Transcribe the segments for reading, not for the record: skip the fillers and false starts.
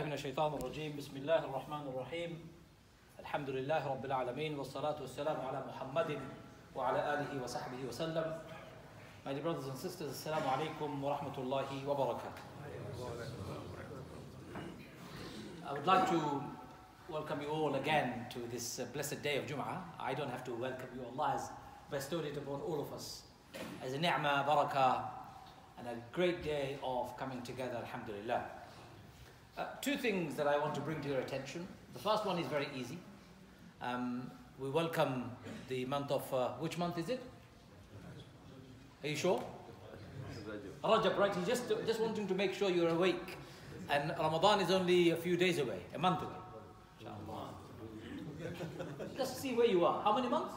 من الشيطان الرجيم بسم الله الرحمن الرحيم الحمد لله رب العالمين والصلاة والسلام على محمد وعلى آله وصحبه وسلم. My dear brothers and sisters, Assalamu alaikum wa rahmatullahi wa barakatuh. I would like to welcome you all again to this blessed day of Jum'ah. I don't have to welcome you. Allah has bestowed it upon all of us as a ni'mah, barakah, and a great day of coming together, alhamdulillah. Two things that I want to bring to your attention. The first one is very easy. We welcome the month of, which month is it? Are you sure? Rajab, right? He's just wanting to make sure you're awake. And Ramadan is only a few days away, a month away. Inshallah. Just see where you are. How many months?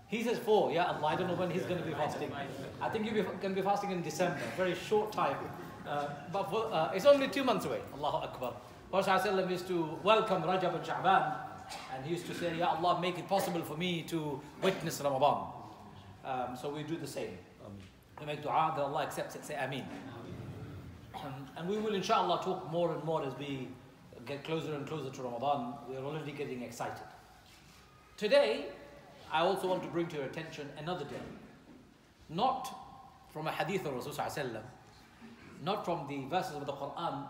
He says 4. Ya Allah, I don't know when he's going to be fasting. I think you're going to be fasting in December, very short time. But it's only 2 months away. Allahu Akbar. Prophet used to welcome Rajab and Sha'ban, and he used to say, Ya Allah, make it possible for me to witness Ramadan. So we do the same. We make dua that Allah accepts it, say Ameen. And we will inshallah talk more and more as we get closer and closer to Ramadan. We are already getting excited. Today, I also want to bring to your attention another day. Not from a hadith of Rasulullah, not from the verses of the Quran,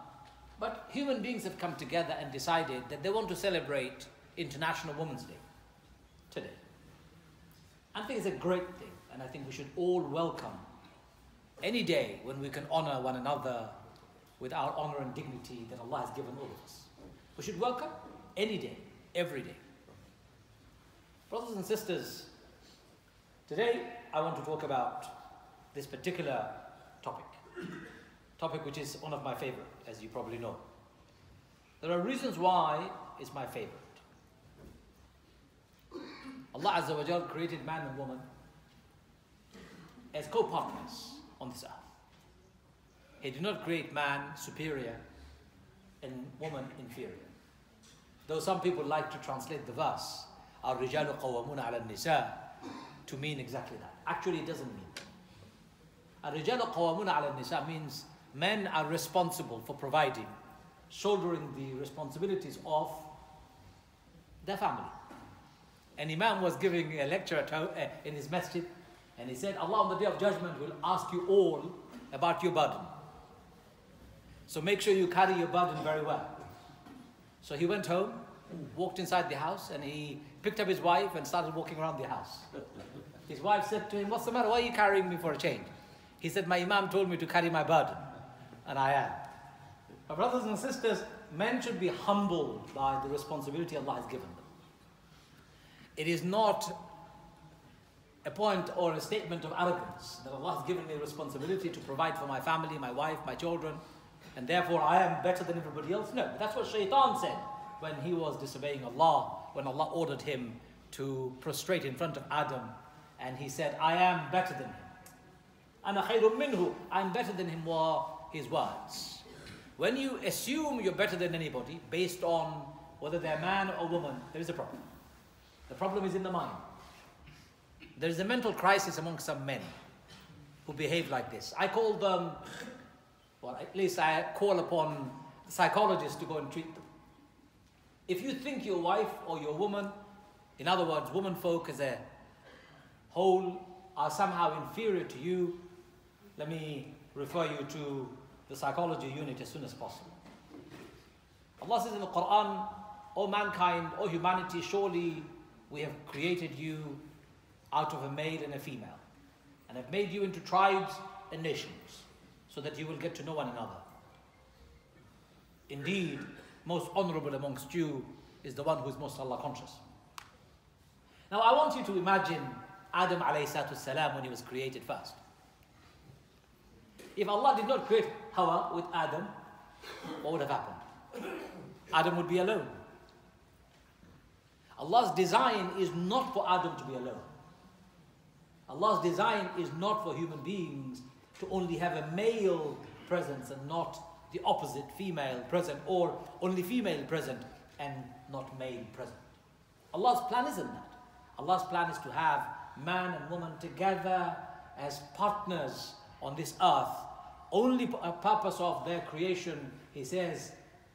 but human beings have come together and decided that they want to celebrate International Women's Day today. I think it's a great thing, and I think we should all welcome any day when we can honor one another with our honor and dignity that Allah has given all of us. We should welcome any day, every day. Brothers and sisters, today I want to talk about this particular topic which is one of my favorite, as you probably know. There are reasons why it's my favorite. Allah Azza wa Jal created man and woman as co-partners on this earth. He did not create man superior and woman inferior. Though some people like to translate the verse, الرجال قوامون على النساء, to mean exactly that. Actually, it doesn't mean. الرجال قوامون على النساء means men are responsible for providing, shouldering the responsibilities of their family. An Imam was giving a lecture in his masjid, and he said, Allah on the day of judgment will ask you all about your burden. So make sure you carry your burden very well. So he went home, walked inside the house, and he picked up his wife and started walking around the house. His wife said to him, what's the matter? Why are you carrying me for a change? He said, my Imam told me to carry my burden. And I am. My brothers and sisters, men should be humbled by the responsibility Allah has given them. It is not a point or a statement of arrogance that Allah has given me a responsibility to provide for my family, my wife, my children, and therefore I am better than everybody else. No, that's what Shaitan said when he was disobeying Allah, when Allah ordered him to prostrate in front of Adam, and he said, I am better than him. Ana khayrun minhu, I am better than him, were his words. When you assume you're better than anybody based on whether they're man or woman, there is a problem. The problem is in the mind. There is a mental crisis among some men who behave like this. I call them, or at least I call upon psychologists to go and treat them. If you think your wife or your woman, in other words, woman folk as a whole, are somehow inferior to you, let me refer you to the psychology unit as soon as possible. Allah says in the Quran, O mankind, O humanity, surely we have created you out of a male and a female, and have made you into tribes and nations, so that you will get to know one another. Indeed, most honorable amongst you is the one who is most Allah conscious. Now I want you to imagine Adam alayhi salatu salam when he was created first. If Allah did not create Hawa with Adam, what would have happened? Adam would be alone. Allah's design is not for Adam to be alone. Allah's design is not for human beings to only have a male presence and not the opposite, female present, or only female present and not male present. Allah's plan isn't that. Allah's plan is to have man and woman together as partners on this earth, only purpose of their creation, he says,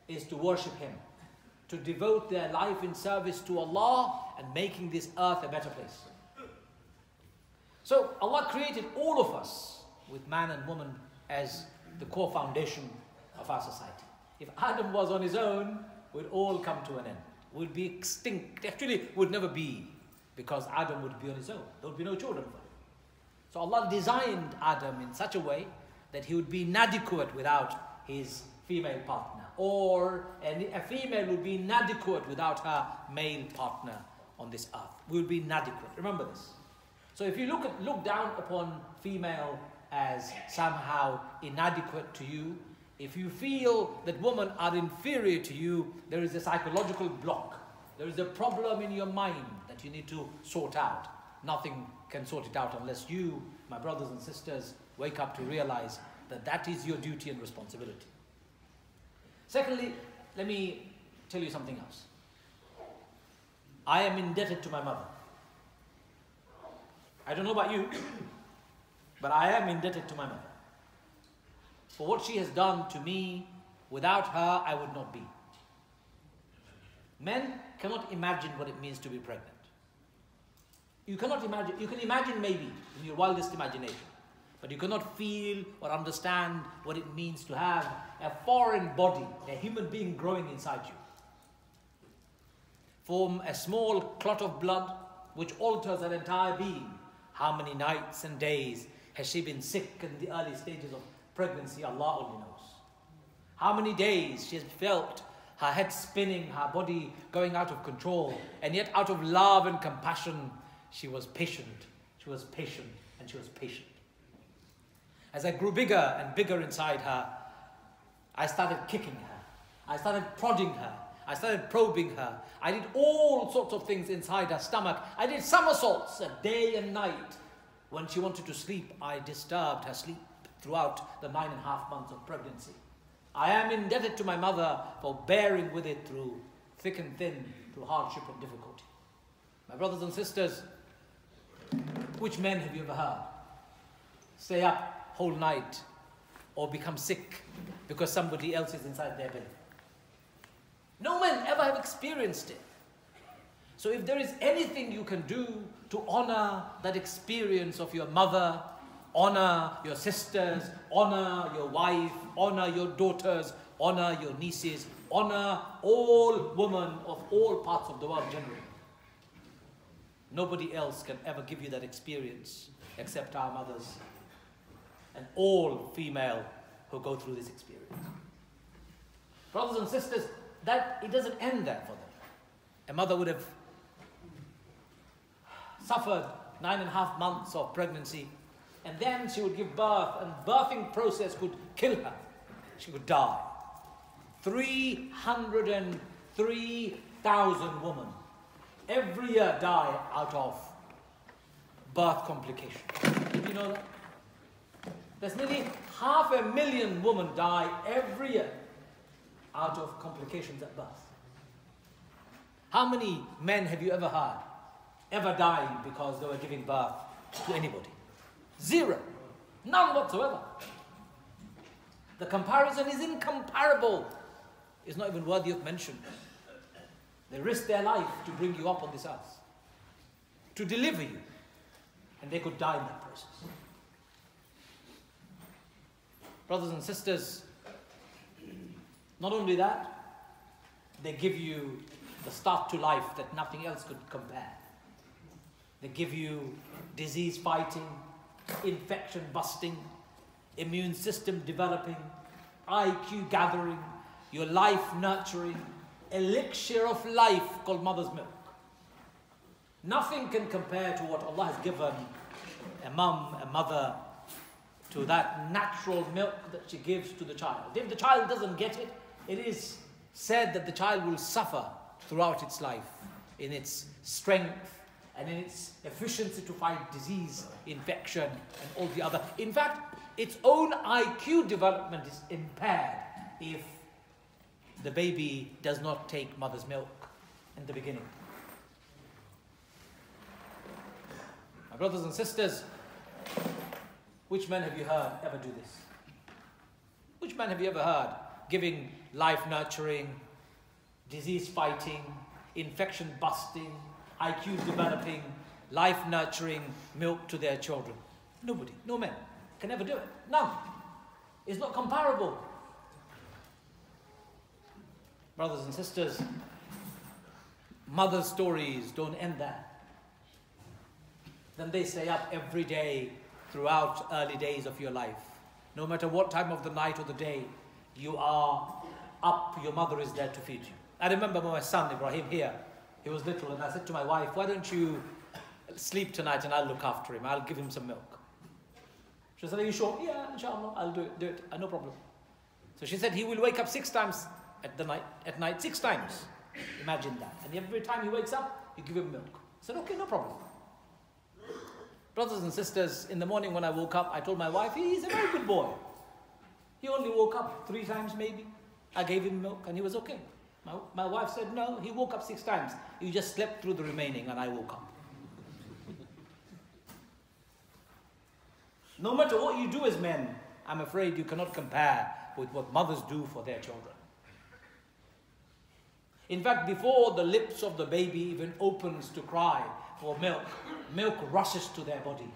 is to worship him, to devote their life in service to Allah and making this earth a better place. So Allah created all of us with man and woman as the core foundation of our society. If Adam was on his own, we'd all come to an end. We'd be extinct. Actually, would never be, because Adam would be on his own. There would be no children for him. So Allah designed Adam in such a way that he would be inadequate without his female partner, or a female would be inadequate without her male partner on this earth. We would be inadequate. Remember this. So if you look down upon female as somehow inadequate to you, if you feel that women are inferior to you, there is a psychological block. There is a problem in your mind that you need to sort out. Nothing can sort it out unless you, my brothers and sisters, wake up to realize that that is your duty and responsibility. Secondly, let me tell you something else. I am indebted to my mother. I don't know about you, but I am indebted to my mother. For what she has done to me, without her, I would not be. Men cannot imagine what it means to be pregnant. You cannot imagine. You can imagine maybe in your wildest imagination, but you cannot feel or understand what it means to have a foreign body, a human being growing inside you. From a small clot of blood which alters her entire being. How many nights and days has she been sick in the early stages of pregnancy? Allah only knows. How many days she has felt her head spinning, her body going out of control, and yet out of love and compassion, she was patient. She was patient, and she was patient. As I grew bigger and bigger inside her, I started kicking her. I started prodding her. I started probing her. I did all sorts of things inside her stomach. I did somersaults day and night. When she wanted to sleep, I disturbed her sleep throughout the 9.5 months of pregnancy. I am indebted to my mother for bearing with it through thick and thin, through hardship and difficulty. My brothers and sisters, which men have you ever heard stay up whole night or become sick because somebody else is inside their belly? No men ever have experienced it. So if there is anything you can do to honor that experience of your mother, honor your sisters, honor your wife, honor your daughters, honor your nieces, honor all women of all parts of the world generally. Nobody else can ever give you that experience except our mothers and all female who go through this experience. Brothers and sisters, that it doesn't end there for them. A mother would have suffered 9.5 months of pregnancy, and then she would give birth, and birthing process could kill her. She would die. 303,000 women every year die out of birth complications. Did you know that? There's nearly 500,000 women die every year out of complications at birth. How many men have you ever heard ever dying because they were giving birth to anybody? Zero. None whatsoever. The comparison is incomparable. It's not even worthy of mention. They risked their life to bring you up on this earth, to deliver you, and they could die in that process. Brothers and sisters, not only that, they give you the start to life that nothing else could compare. They give you disease fighting, infection busting, immune system developing, IQ gathering, your life nurturing, elixir of life called mother's milk. Nothing can compare to what Allah has given a mum, a mother, to that natural milk that she gives to the child. If the child doesn't get it, it is said that the child will suffer throughout its life in its strength and in its efficiency to fight disease, infection, and all the other. In fact, its own IQ development is impaired if the baby does not take mother's milk in the beginning. My brothers and sisters, which men have you heard ever do this? man have you ever heard giving life nurturing, disease fighting, infection busting, IQ developing, life nurturing milk to their children? Nobody, no man can ever do it. None. It's not comparable. Brothers and sisters, mother stories don't end there. Then they stay up every day throughout early days of your life. No matter what time of the night or the day, you are up, your mother is there to feed you. I remember my son Ibrahim here, he was little, and I said to my wife, why don't you sleep tonight and I'll look after him, I'll give him some milk. She said, are you sure? Yeah, inshallah, I'll do it, no problem. So she said, he will wake up 6 times at night 6 times. Imagine that. And every time he wakes up, you give him milk. I said, okay, no problem. Brothers and sisters, in the morning when I woke up, I told my wife, he's a very good boy. He only woke up 3 times maybe. I gave him milk and he was okay. My wife said, no, he woke up 6 times. He just slept through the remaining and I woke up. No matter what you do as men, I'm afraid you cannot compare with what mothers do for their children. In fact, before the lips of the baby even opens to cry for milk, milk rushes to their body.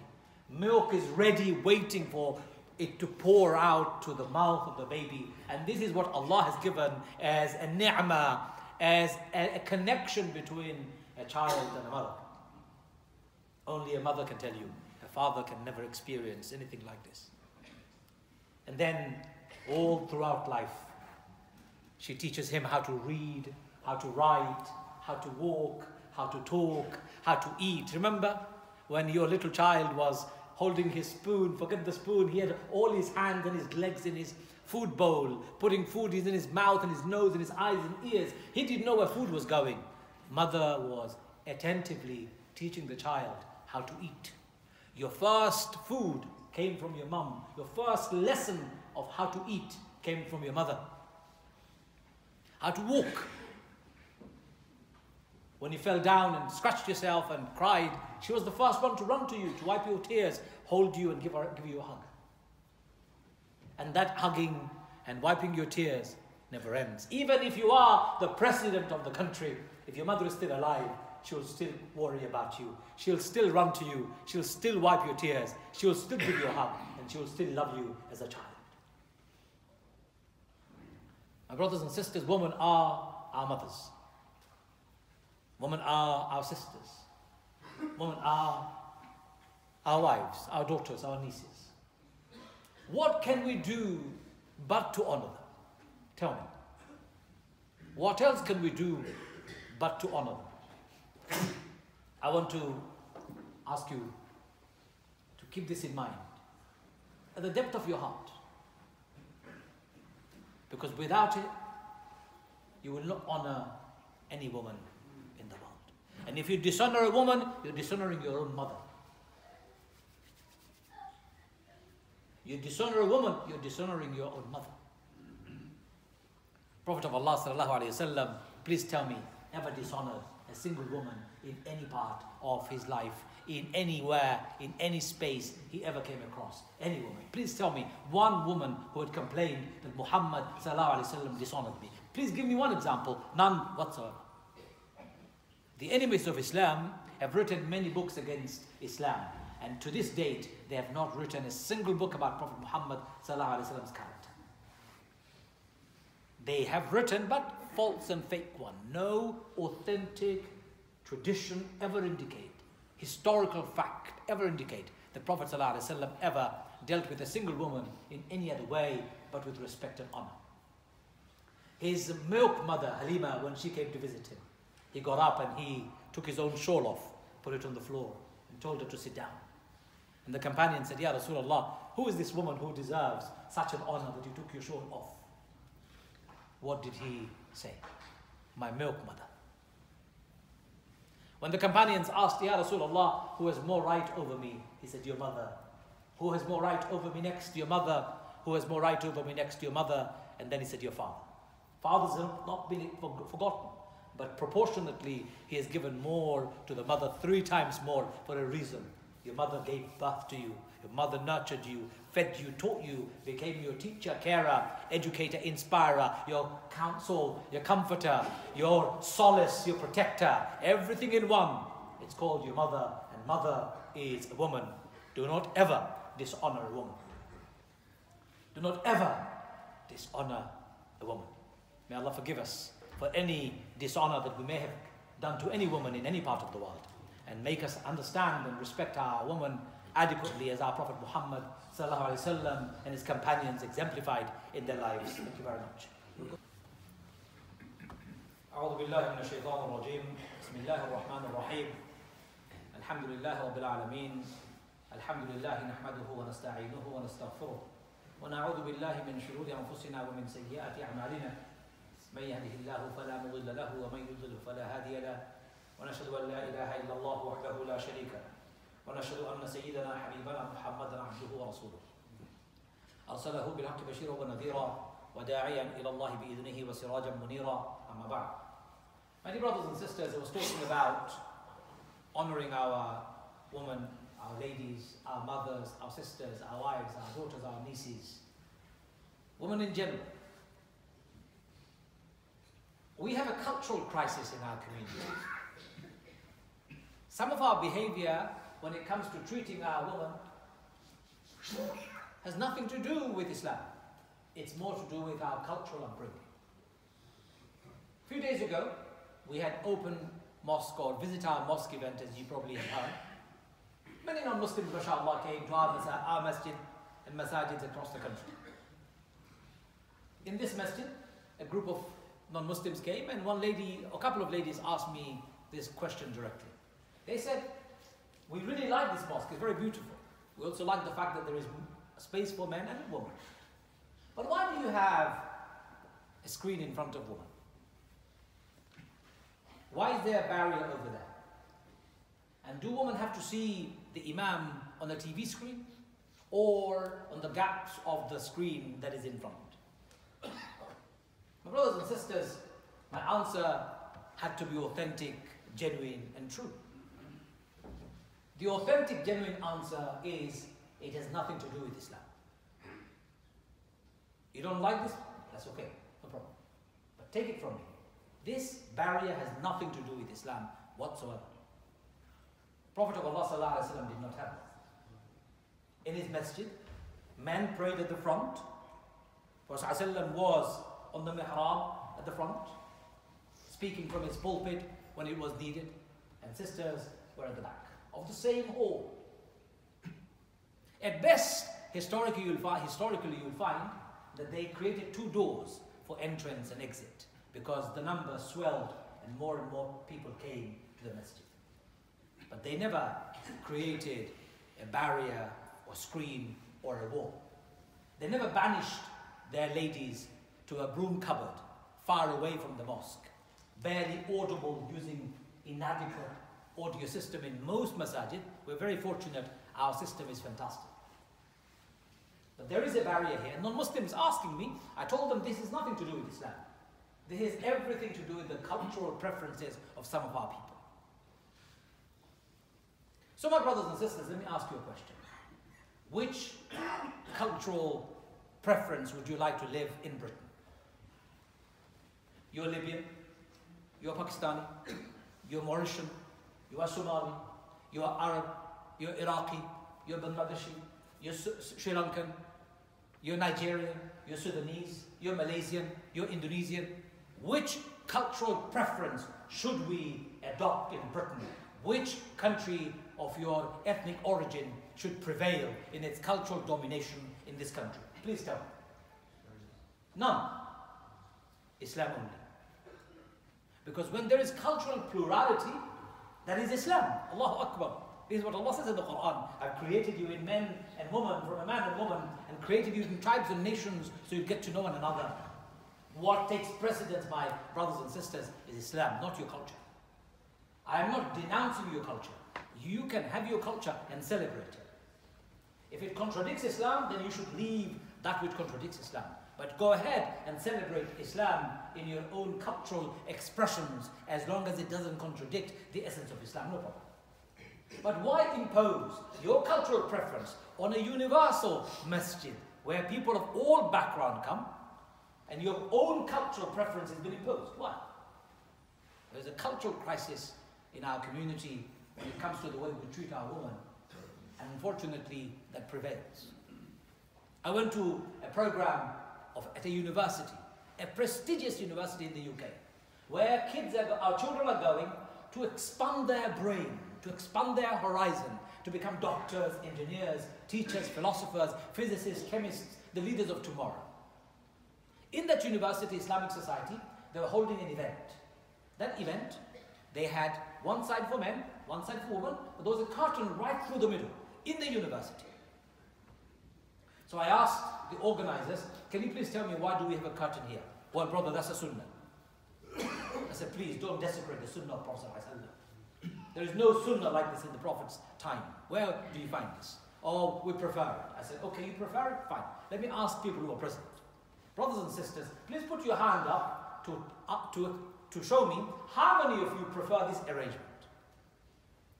Milk is ready, waiting for it to pour out to the mouth of the baby. And this is what Allah has given as a ni'mah, as a connection between a child and a mother. Only a mother can tell you. A father can never experience anything like this. And then, all throughout life, she teaches him how to read, how to write, how to walk, how to talk, how to eat. Remember when your little child was holding his spoon, forget the spoon, he had all his hands and his legs in his food bowl, putting food in his mouth and his nose and his eyes and ears. He didn't know where food was going. Mother was attentively teaching the child how to eat. Your first food came from your mum. Your first lesson of how to eat came from your mother. How to walk. When you fell down and scratched yourself and cried, she was the first one to run to you, to wipe your tears, hold you and give you a hug. And that hugging and wiping your tears never ends. Even if you are the president of the country, if your mother is still alive, she'll still worry about you. She'll still run to you. She'll still wipe your tears. She'll still give you a hug. And she'll still love you as a child. My brothers and sisters, women are our mothers. Women are our sisters. Women are our wives, our daughters, our nieces. What can we do but to honor them? Tell me. What else can we do but to honor them? I want to ask you to keep this in mind at the depth of your heart. Because without it, you will not honor any woman in the world. And if you dishonor a woman, you're dishonoring your own mother. You dishonor a woman, you're dishonoring your own mother. Prophet of Allah sallallahu alaihi wasallam, please tell me, ever dishonored a single woman in any part of his life, in anywhere, in any space he ever came across? Any woman. Please tell me one woman who had complained that Muhammad sallallahu alaihi wasallam dishonored me. Please give me one example. None whatsoever. The enemies of Islam have written many books against Islam, and to this date they have not written a single book about Prophet Muhammad sallallahu alaihi wasallam's character. They have written but false and fake one. No authentic tradition ever indicate, historical fact ever indicate that Prophet sallallahu alaihi wasallam ever dealt with a single woman in any other way but with respect and honor. His milk mother Halima, when she came to visit him, he got up and he took his own shawl off, put it on the floor and told her to sit down. And the companion said, Ya Rasulullah, who is this woman who deserves such an honor that you took your shawl off? What did he say? My milk mother. When the companions asked, Ya Rasulullah, who has more right over me? He said, your mother. Who has more right over me next? Your mother. Who has more right over me next? Your mother. And then he said, your father. Fathers have not been forgotten, but proportionately he has given more to the mother, 3 times more, for a reason. Your mother gave birth to you. Your mother nurtured you, fed you, taught you, became your teacher, carer, educator, inspirer, your counsel, your comforter, your solace, your protector. Everything in one. It's called your mother, and mother is a woman. Do not ever dishonor a woman. Do not ever dishonor a woman. May Allah forgive us for any dishonor that we may have done to any woman in any part of the world, and make us understand and respect our woman adequately as our Prophet Muhammad sallallahu alaihi wasallam and his companions exemplified in their lives. Thank you very much. أعوذ بالله من الشيطان الرجيم. بسم الله الرحمن الرحيم. الحمد لله رب العالمين. الحمد لله نحمده ونستعينه ونستغفره ونعوذ بالله من شرور أنفسنا ومن سيئات أعمالنا. من يهده الله فلا مضل له ومن يضلل فلا هادي له. ونشهد أن لا إله إلا الله وحده لا شريك له. ونشهد أن سيدنا حبيبنا محمدا عبده ورسوله. أرسله بالحق بشيرا ونذيرا وداعيا إلى الله بإذنه وسراجا منيرا. أما بعد. My dear brothers and sisters, I was talking about honoring our women, our ladies, our mothers, our sisters, our wives, our daughters, our nieces, women in general. We have a cultural crisis in our community. Some of our behavior when it comes to treating our women has nothing to do with Islam. It's more to do with our cultural upbringing. A few days ago, we had open mosque or visit our mosque event, as you probably have heard. Many non-Muslims, mashallah, came to our masjid and masajids across the country. In this masjid, a group of non-Muslims came, and one lady, a couple of ladies asked me this question directly. They said, we really like this mosque, it's very beautiful. We also like the fact that there is a space for men and women. But why do you have a screen in front of women? Why is there a barrier over there? And do women have to see the Imam on the TV screen or on the gaps of the screen that is in front? My brothers and sisters, my answer had to be authentic, genuine, and true. The authentic, genuine answer is, it has nothing to do with Islam. You don't like this? That's okay, no problem. But take it from me. This barrier has nothing to do with Islam whatsoever. Prophet of Allah sallallahu alaihi wasallam did not have that. In his masjid, men prayed at the front. Prophet sallallahu alaihi wasallam was on the mihrab at the front, speaking from his pulpit when it was needed, and sisters were at the back of the same hall. At best, historically you'll find that they created two doors for entrance and exit, because the number swelled and more people came to the masjid. But they never created a barrier or screen or a wall. They never banished their ladies to a broom cupboard far away from the mosque, barely audible, using inadequate audio system in most masajid. We're very fortunate, our system is fantastic. But there is a barrier here. Non-Muslims asking me, I told them this has nothing to do with Islam. This has everything to do with the cultural preferences of some of our people. So my brothers and sisters, let me ask you a question. Which cultural preference would you like to live in Britain? You're Libyan, you're Pakistani, you're Mauritian, you are Somali, you are Arab, you're Iraqi, you're Bangladeshi, you're Sri Lankan, you're Nigerian, you're Sudanese, you're Malaysian, you're Indonesian. Which cultural preference should we adopt in Britain? Which country of your ethnic origin should prevail in its cultural domination in this country? Please tell me. None. Islam only. Because when there is cultural plurality, that is Islam. Allahu Akbar. This is what Allah says in the Quran. I've created you in men and women, from a man and woman, and created you in tribes and nations so you get to know one another. What takes precedence, my brothers and sisters, is Islam, not your culture. I am not denouncing your culture. You can have your culture and celebrate it. If it contradicts Islam, then you should leave that which contradicts Islam. But go ahead and celebrate Islam in your own cultural expressions, as long as it doesn't contradict the essence of Islam, no problem. But why impose your cultural preference on a universal masjid where people of all background come and your own cultural preference has been imposed? Why? There's a cultural crisis in our community when it comes to the way we treat our women, and unfortunately that prevails. I went to a program at a university, a prestigious university in the UK, where our children are going to expand their brain, to expand their horizon, to become doctors, engineers, teachers, philosophers, physicists, chemists, the leaders of tomorrow. In that university, Islamic Society, they were holding an event. That event, they had one side for men, one side for women, but there was a curtain right through the middle, in the university. So I asked the organizers, can you please tell me why do we have a curtain here? Well, brother, that's a sunnah. I said, please don't desecrate the sunnah of Prophet. There is no sunnah like this in the Prophet's time. Where do you find this? Oh, we prefer it. I said, okay, you prefer it? Fine. Let me ask people who are present. Brothers and sisters, please put your hand up to show me how many of you prefer this arrangement.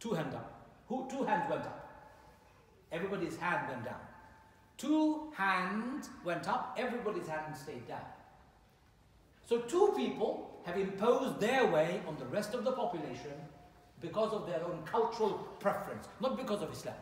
Two hands up. Two hands went up. Everybody's hand went down. Two hands went up, everybody's hand stayed down. So two people have imposed their way on the rest of the population because of their own cultural preference, not because of Islam.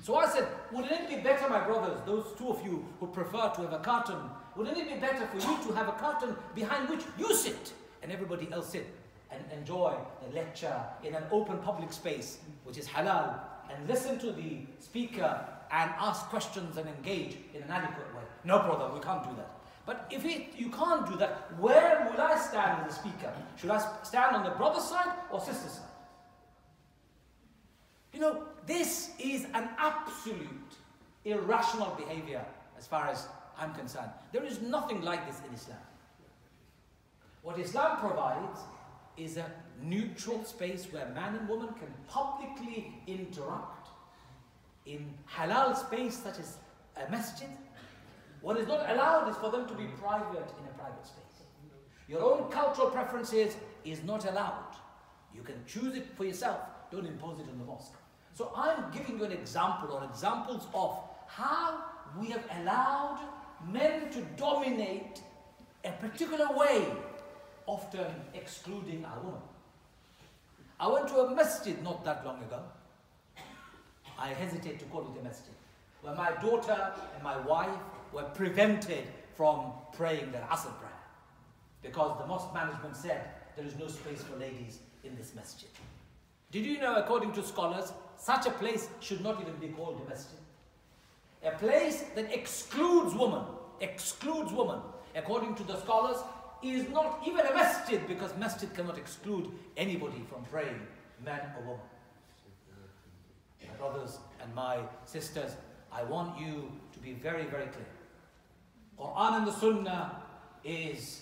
So I said, wouldn't it be better, my brothers, those two of you who prefer to have a curtain, wouldn't it be better for you to have a curtain behind which you sit and everybody else sit and enjoy the lecture in an open public space, which is halal, and listen to the speaker and ask questions and engage in an adequate way? No, brother, we can't do that. But if you can't do that, where will I stand as a speaker? Should I stand on the brother's side or sister's side? You know, this is an absolute irrational behavior as far as I'm concerned. There is nothing like this in Islam. What Islam provides is a neutral space where man and woman can publicly interact in halal space such as a masjid. What is not allowed is for them to be private in a private space. Your own cultural preferences is not allowed. You can choose it for yourself. Don't impose it on the mosque. So I'm giving you an example or examples of how we have allowed men to dominate a particular way, often excluding our women. I went to a masjid not that long ago. I hesitate to call it a masjid, where my daughter and my wife were prevented from praying their Asr prayer because the mosque management said there is no space for ladies in this masjid. Did you know, according to scholars, such a place should not even be called a masjid? A place that excludes women, according to the scholars, is not even a masjid, because masjid cannot exclude anybody from praying, man or woman. My brothers and my sisters, I want you to be very, very clear. Quran and the Sunnah is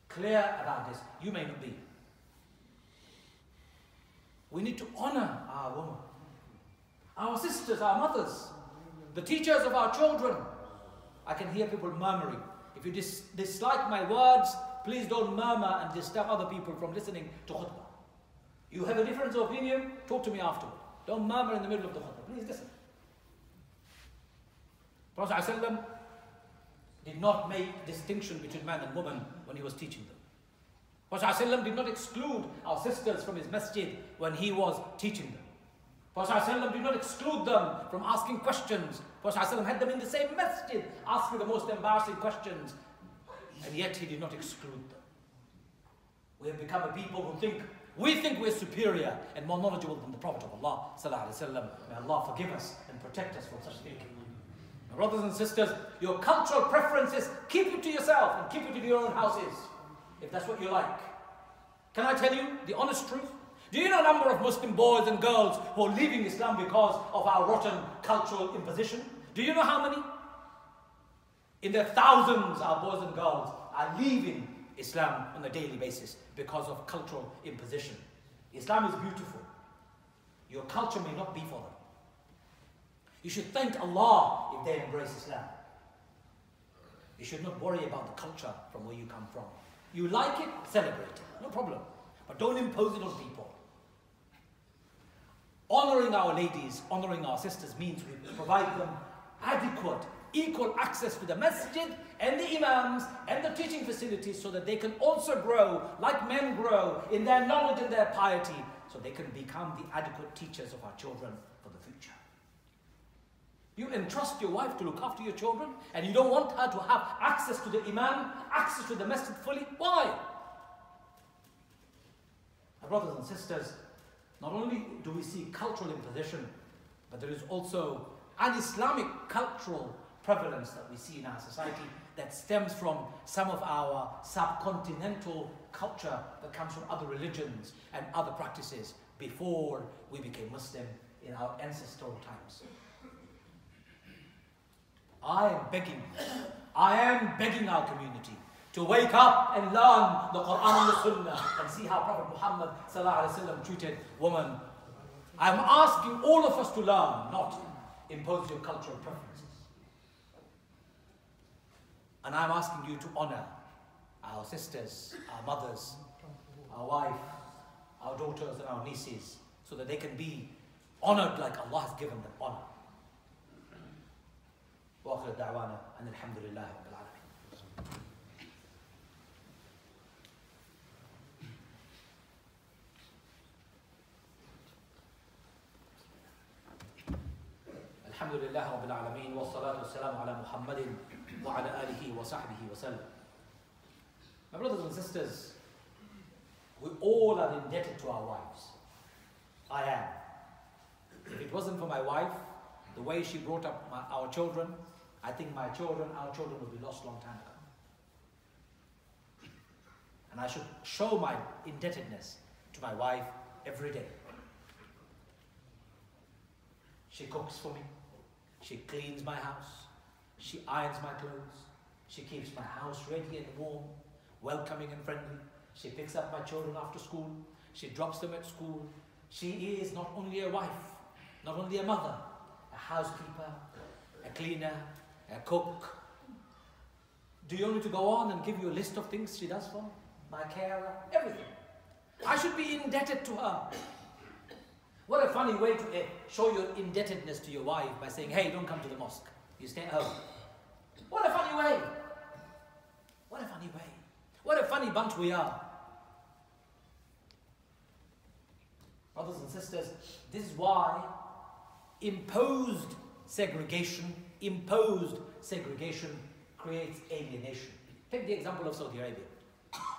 clear about this. You may not be. We need to honor our women, our sisters, our mothers, the teachers of our children. I can hear people murmuring. If you dislike my words, please don't murmur and disturb other people from listening to khutbah. You have a difference of opinion, talk to me afterward. Don't murmur in the middle of the khutbah. Please listen. Prophet ﷺ did not make distinction between man and woman when he was teaching them. Prophet ﷺ did not exclude our sisters from his masjid when he was teaching them. Prophet ﷺ did not exclude them from asking questions. Prophet ﷺ had them in the same masjid asking the most embarrassing questions, and yet he did not exclude them. We have become a people who think we're superior and more knowledgeable than the Prophet of Allah sallallahu alaihi wasallam. May Allah forgive us and protect us from such thinking. My brothers and sisters, your cultural preferences, keep it to yourself and keep it in your own houses, if that's what you like. Can I tell you the honest truth? Do you know a number of Muslim boys and girls who are leaving Islam because of our rotten cultural imposition? Do you know how many? In their thousands, our boys and girls are leaving Islam on a daily basis because of cultural imposition. Islam is beautiful. Your culture may not be for them. You should thank Allah if they embrace Islam. You should not worry about the culture from where you come from. You like it, celebrate it, no problem. But don't impose it on people. Honoring our ladies, honoring our sisters means we provide them adequate, equal access to the masjid and the imams and the teaching facilities so that they can also grow like men grow in their knowledge and their piety, so they can become the adequate teachers of our children for the future. You entrust your wife to look after your children and you don't want her to have access to the imam, access to the masjid fully. Why? My brothers and sisters, not only do we see cultural imposition, but there is also an Islamic cultural prevalence that we see in our society that stems from some of our subcontinental culture that comes from other religions and other practices before we became Muslim in our ancestral times. I am begging our community to wake up and learn the Quran and the Sunnah and see how Prophet Muhammad ﷺ treated women. I'm asking all of us to learn, not impose your cultural preferences. And I'm asking you to honor our sisters, our mothers, our wife, our daughters and our nieces, so that they can be honored like Allah has given them honor. وآخر دعوانا أن الحمد لله رب العالمين. الحمد لله رب العالمين والصلاة والسلام على محمد وعلى آله وصحبه وسلم. My brothers and sisters, we all are indebted to our wives. I am. If it wasn't for my wife, the way she brought up our children, I think our children would be lost a long time ago. And I should show my indebtedness to my wife every day. She cooks for me. She cleans my house. She irons my clothes. She keeps my house ready and warm, welcoming and friendly. She picks up my children after school. She drops them at school. She is not only a wife, not only a mother, a housekeeper, a cleaner, a cook. Do you want me to go on and give you a list of things she does for me? My carer, everything. I should be indebted to her. What a funny way to show your indebtedness to your wife by saying, hey, don't come to the mosque. You stay at home. What a funny way. What a funny way. What a funny bunch we are. Brothers and sisters, this is why imposed segregation creates alienation. Take the example of Saudi Arabia.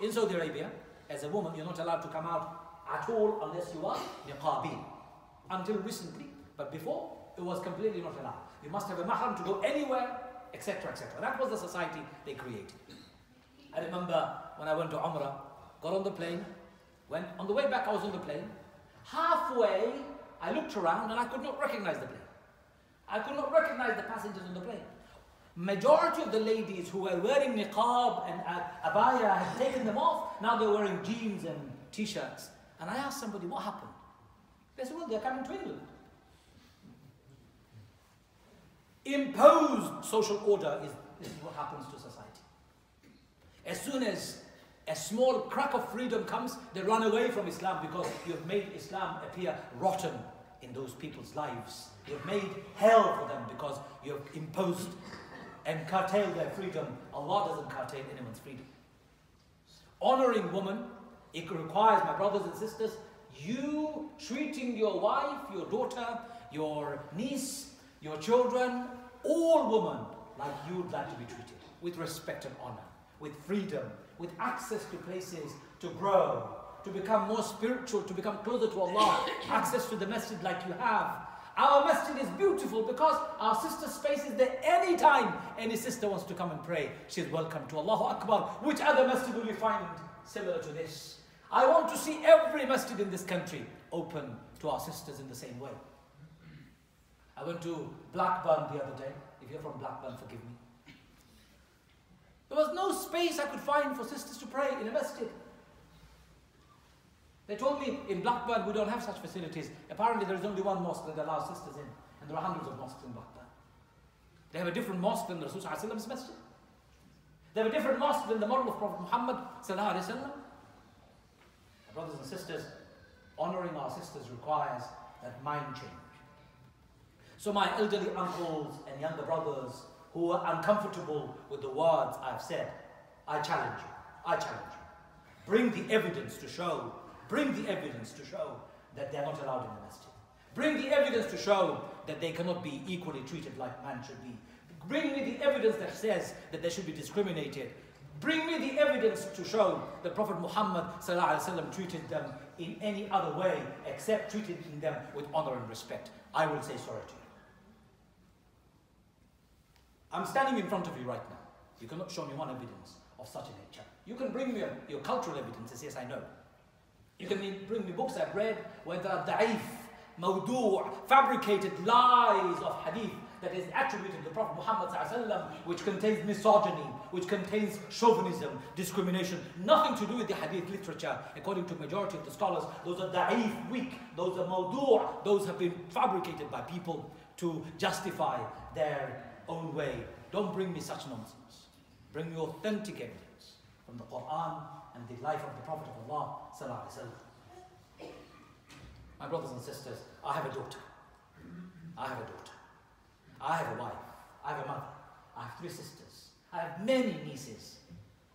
In Saudi Arabia, as a woman, you're not allowed to come out at all unless you are niqabi. Until recently, but before, it was completely not allowed. You must have a mahram to go anywhere, etc., etc. That was the society they created. I remember when I went to Umrah, got on the plane, on the way back I was on the plane. Halfway, I looked around and I could not recognize the plane. I could not recognize the passengers on the plane. Majority of the ladies who were wearing niqab and abaya had taken them off. Now they're wearing jeans and t-shirts. And I asked somebody, what happened? They said, well, they're coming to England. Imposed social order is what happens to society. As soon as a small crack of freedom comes, they run away from Islam because you have made Islam appear rotten in those people's lives. You have made hell for them because you have imposed and curtailed their freedom. Allah doesn't curtail anyone's freedom. Honoring women, it requires, my brothers and sisters, you treating your wife, your daughter, your niece, your children, all women like you would like to be treated, with respect and honor, with freedom, with access to places to grow, to become more spiritual, to become closer to Allah, access to the masjid like you have. Our masjid is beautiful because our sister's space is there anytime any sister wants to come and pray. She's welcome to. Allahu Akbar. Which other masjid will you find similar to this? I want to see every masjid in this country open to our sisters in the same way. I went to Blackburn the other day. If you're from Blackburn, forgive me. There was no space I could find for sisters to pray in a masjid. They told me in Blackburn we don't have such facilities. Apparently there is only one mosque that allows sisters in, and there are hundreds of mosques in Blackburn. They have a different mosque than the Rasul's masjid. They have a different mosque than the model of Prophet Muhammad sallallahu alaihi wasallam. Brothers and sisters, honoring our sisters requires that mind change. So my elderly uncles and younger brothers who are uncomfortable with the words I've said, I challenge you. I challenge you. Bring the evidence to show that they're not allowed in the masjid. Bring the evidence to show that they cannot be equally treated like man should be. Bring me the evidence that says that they should be discriminated. Bring me the evidence to show that Prophet Muhammad ﷺ treated them in any other way except treating them with honor and respect. I will say sorry to you. I'm standing in front of you right now. You cannot show me one evidence of such a nature. You can bring me your cultural evidences, yes I know. You can bring me books I've read where there are da'if, mawdu', fabricated lies of hadith that is attributed to the Prophet Muhammad ﷺ, which contains misogyny, which contains chauvinism, discrimination, nothing to do with the hadith literature. According to the majority of the scholars, those are da'if, weak, those are mawdu', those have been fabricated by people to justify their own way. Don't bring me such nonsense. Bring me authentic evidence from the Quran and the life of the Prophet of Allah ﷺ. My brothers and sisters, I have a daughter. I have a daughter. I have a wife. I have a mother. I have 3 sisters. I have many nieces.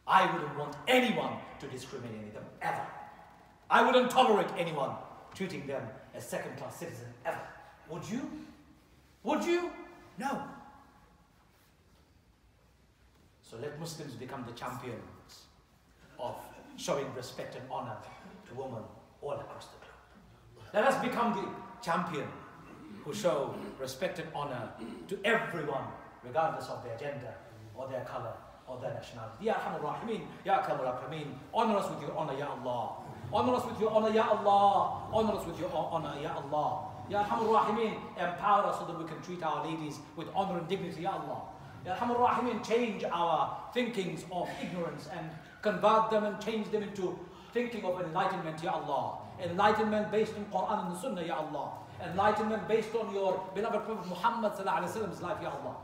I wouldn't want anyone to discriminate them, ever. I wouldn't tolerate anyone treating them as second-class citizens, ever. Would you? Would you? No. So let Muslims become the champions of showing respect and honor to women all across the globe. Let us become the champion who show respect and honor to everyone, regardless of their gender or their color or their nationality. Ya Arhamar Rahimin, Ya Akramul Akrameen, honor us with your honor, Ya Allah. Honor us with your honor, Ya Allah. Honor us with your honor, Ya Allah. Ya Arhamar Rahimin, empower us so that we can treat our ladies with honor and dignity, Ya Allah. Ya Arhamar Rahimin, change our thinkings of ignorance and convert them and change them into thinking of enlightenment, Ya Allah. Enlightenment based on Quran and the Sunnah, Ya Allah. Enlightenment based on your beloved Prophet Muhammad ﷺ's life, Ya Allah.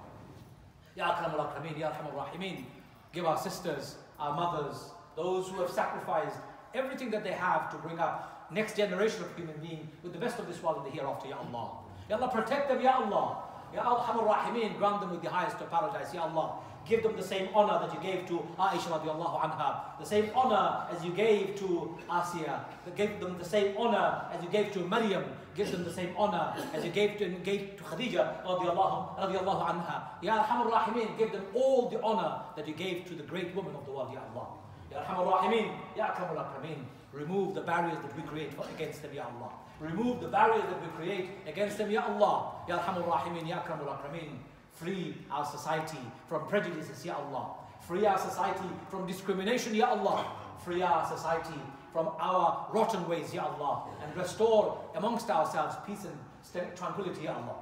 Ya Akramul Akrameen, Ya Arhamar Rahimin. Give our sisters, our mothers, those who have sacrificed everything that they have to bring up next generation of human beings with the best of this world and the hereafter, Ya Allah. Ya Allah, protect them, Ya Allah. Ya Arhamar Rahimin, grant them with the highest of paradise, Ya Allah. Give them the same honor that you gave to Aisha radiallahu anha, the same honor as you gave to Asiya, give them the same honor as you gave to Maryam, give them the same honor as you gave to Khadija radiallahu anha. Ya Arhamar Rahimin, give them all the honor that you gave to the great woman of the world, Ya Allah. Ya Arhamar Rahimin, Ya Akramul Akrameen, remove the barriers that we create against them, Ya Allah. Remove the barriers that we create against them, Ya Allah. Ya Arhamar Rahimin, Ya Akramul Akrameen. Free our society from prejudices, Ya Allah. Free our society from discrimination, Ya Allah. Free our society from our rotten ways, Ya Allah. And restore amongst ourselves peace and tranquility, Ya Allah.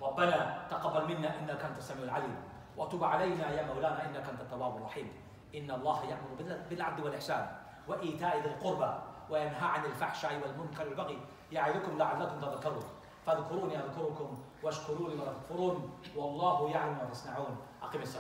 ربنا تقبل منا إنك أنت السميع العليم وتب علينا يا مولانا إنك أنت التواب الرحيم إن الله يأمر بالعدل والإحسان وإيتاء ذي القربى وينهى عن الفحشاء والمنكر والبغي يعظكم لعلكم تذكرون فاذكروني أذكركم واشكروا لي ولا تكفرون والله يعلم ما تصنعون أقم الصلاة